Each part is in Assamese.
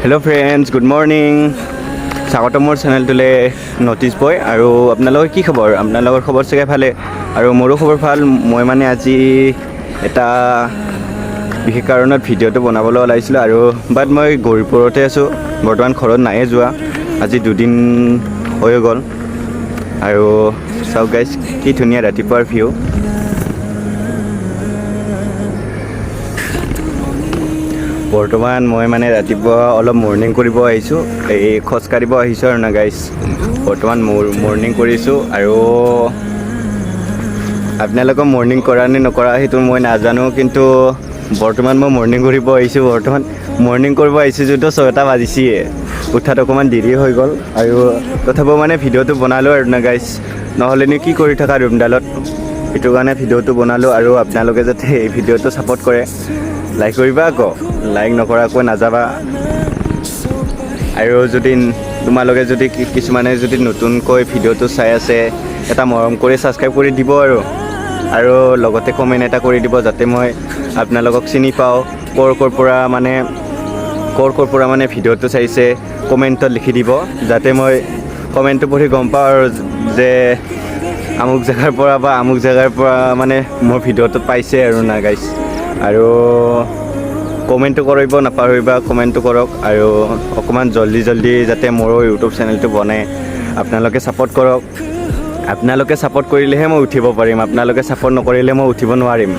Hello' friends, good morning. স্বাগতম মোৰ চেনেলটোলৈ নটিছ বয়। আৰু আপোনালোকৰ কি খবৰ? আপোনালোকৰ খবৰ চাগে ভালে, আৰু মোৰো খবৰ ভাল। মই মানে আজি এটা বিশেষ কাৰণত ভিডিঅ'টো বনাবলৈ ওলাইছিলোঁ, আৰু বাট মই গৌৰীপুৰতে আছোঁ বৰ্তমান, ঘৰত নায়ে যোৱা। আজি 2 দিন হৈ গ'ল। আৰু চাওক গাইজ, কি ধুনীয়া ৰাতিপুৱাৰ ভিউ। বৰ্তমান মই মানে ৰাতিপুৱা অলপ মৰ্ণিং কৰিব আহিছোঁ, এই খোজকাঢ়িব আহিছোঁ আৰু না গাইজ। বৰ্তমান মৰ্ণিং কৰিছোঁ, আৰু আপোনালোকে মৰ্ণিং কৰা নে নকৰা সেইটো মই নাজানো, কিন্তু বৰ্তমান মই মৰ্ণিং কৰিব আহিছোঁ। বৰ্তমান মৰ্ণিং কৰিব আহিছোঁ যদিও 6টা বাজিছিয়ে, উঠাত অকণমান দেৰি হৈ গ'ল। আৰু তথাপিও মানে ভিডিঅ'টো বনালোঁ আৰু না গাইজ, নহ'লেনো কি কৰি থকা ৰুমডালত। সেইটো কাৰণে ভিডিঅ'টো বনালোঁ, আৰু আপোনালোকে যাতে এই ভিডিঅ'টো ছাপোৰ্ট কৰে, লাইক কৰিবা আকৌ, লাইক নকৰাকৈ নাযাবা। আৰু যদি তোমালোকে যদি কিছুমানে যদি নতুনকৈ ভিডিঅ'টো চাই আছে, এটা মৰম কৰি ছাবস্ক্ৰাইব কৰি দিব, আৰু লগতে কমেণ্ট এটা কৰি দিব, যাতে মই আপোনালোকক চিনি পাওঁ। ক'ৰ পৰা মানে ভিডিঅ'টো চাইছে কমেণ্টত লিখি দিব, যাতে মই কমেণ্টটো পঢ়ি গম পাওঁ আৰু যে আমুক জেগাৰ পৰা মানে মোৰ ভিডিঅ'টো পাইছে আৰু না গাইজ। আৰু কমেণ্টটো কৰিব নাপাহৰিবা, কমেণ্টটো কৰক, আৰু অকণমান জল্দি যাতে মোৰো ইউটিউব চেনেলটো বনে। আপোনালোকে ছাপোৰ্ট কৰক। আপোনালোকে ছাপোৰ্ট কৰিলেহে মই উঠিব পাৰিম, আপোনালোকে ছাপোৰ্ট নকৰিলে মই উঠিব নোৱাৰিম।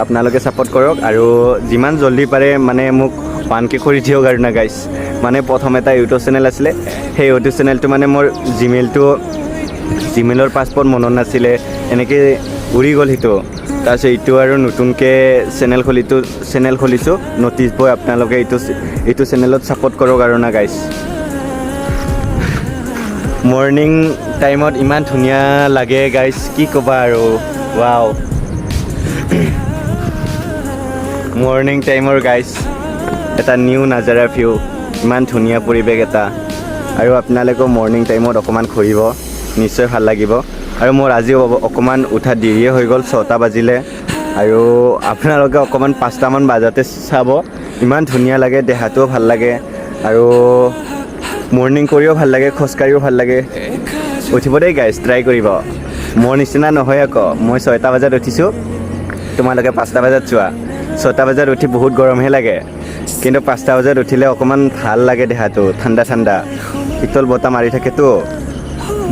আপোনালোকে ছাপোৰ্ট কৰক, আৰু যিমান জল্দি পাৰে মানে মোক 1K কৰি দিয়ক আৰু না গাইজ। মানে প্ৰথম এটা ইউটিউব চেনেল আছিলে, সেই ইউটিউব চেনেলটো মানে মোৰ জিমেইলৰ পাছৱৰ্ড মনত নাছিলে, এনেকৈ উৰি গ'ল সেইটো। তাৰপিছত এইটো আৰু নতুনকৈ চেনেল খুলিছোঁ নটিছ বয়। আপোনালোকে এইটো চেনেলত ছাপোৰ্ট কৰক আৰু না গাইজ। মৰ্ণিং টাইমত ইমান ধুনীয়া লাগে গাইজ, কি ক'বা আৰু। ৱাও, মৰ্ণিং টাইমৰ গাইজ এটা নিউ নাজাৰা ভিউ, ইমান ধুনীয়া পৰিৱেশ এটা। আৰু আপোনালোকেও মৰ্ণিং টাইমত অকণমান ঘূৰিব, নিশ্চয় ভাল লাগিব। আৰু মোৰ আজি অকণমান উঠা দেৰিয়ে হৈ গ'ল, 6টা বাজিলে। আৰু আপোনালোকে অকণমান 5টামান বাজাতে চাব, ইমান ধুনীয়া লাগে, দেহাটোও ভাল লাগে, আৰু মৰ্ণিং কৰিও ভাল লাগে, খোজকাঢ়িও ভাল লাগে। উঠিব দেই গাইজ, ট্ৰাই কৰিব। মোৰ নিচিনা নহয় আকৌ, মই 6টা বজাত উঠিছোঁ, তোমালোকে 5টা বজাত চোৱা। 6টা বজাত উঠি বহুত গৰমহে লাগে, কিন্তু 5টা বজাত উঠিলে অকণমান ভাল লাগে, দেহাটো ঠাণ্ডা শীতল বতাহ মাৰি থাকেতো।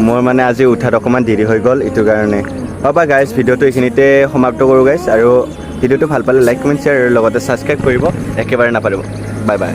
মোৰ মানে আজি উঠাত অকণমান দেৰি হৈ গ'ল, এইটো কাৰণে। বা গাইজ, ভিডিঅ'টো এইখিনিতে সমাপ্ত কৰোঁ গাইজ। আৰু ভিডিঅ'টো ভাল পালে লাইক, কমেণ্ট, শ্বেয়াৰ, আৰু লগতে ছাবস্ক্ৰাইব কৰিব একেবাৰে নাপাহৰিব। Bye bye.